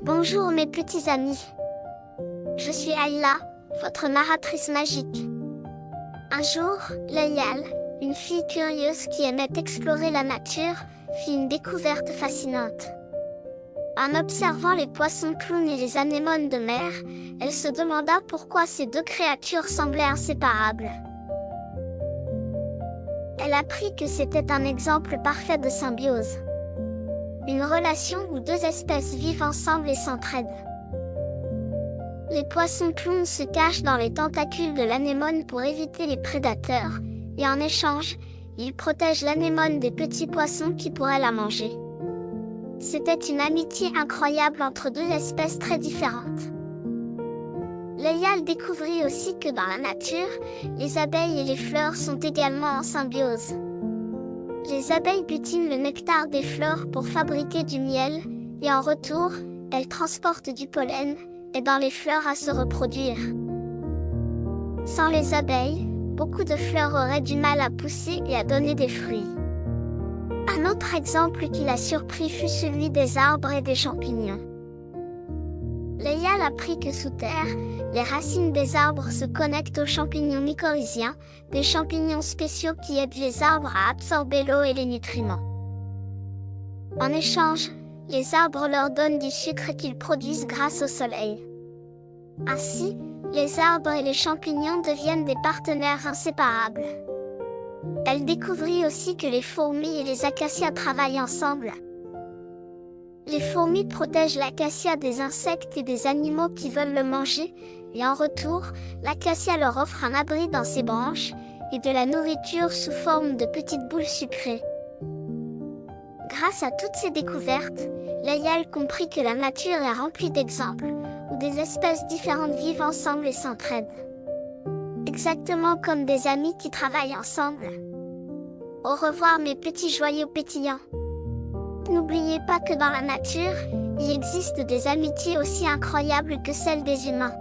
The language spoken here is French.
Bonjour mes petits amis. Je suis Ayla, votre narratrice magique. Un jour, Layal, une fille curieuse qui aimait explorer la nature, fit une découverte fascinante. En observant les poissons clowns et les anémones de mer, elle se demanda pourquoi ces deux créatures semblaient inséparables. Elle apprit que c'était un exemple parfait de symbiose. Une relation où deux espèces vivent ensemble et s'entraident. Les poissons clowns se cachent dans les tentacules de l'anémone pour éviter les prédateurs, et en échange, ils protègent l'anémone des petits poissons qui pourraient la manger. C'était une amitié incroyable entre deux espèces très différentes. Layal découvrit aussi que dans la nature, les abeilles et les fleurs sont également en symbiose. Les abeilles butinent le nectar des fleurs pour fabriquer du miel, et en retour, elles transportent du pollen, aidant les fleurs à se reproduire. Sans les abeilles, beaucoup de fleurs auraient du mal à pousser et à donner des fruits. Un autre exemple qui l'a surpris fut celui des arbres et des champignons. Layal apprit que sous terre, les racines des arbres se connectent aux champignons mycorhiziens, des champignons spéciaux qui aident les arbres à absorber l'eau et les nutriments. En échange, les arbres leur donnent du sucre qu'ils produisent grâce au soleil. Ainsi, les arbres et les champignons deviennent des partenaires inséparables. Elle découvrit aussi que les fourmis et les acacias travaillent ensemble. Les fourmis protègent l'acacia des insectes et des animaux qui veulent le manger, et en retour, l'acacia leur offre un abri dans ses branches, et de la nourriture sous forme de petites boules sucrées. Grâce à toutes ces découvertes, Layal comprit que la nature est remplie d'exemples, où des espèces différentes vivent ensemble et s'entraident. Exactement comme des amis qui travaillent ensemble. Au revoir mes petits joyaux pétillants. N'oubliez pas que dans la nature, il existe des amitiés aussi incroyables que celles des humains.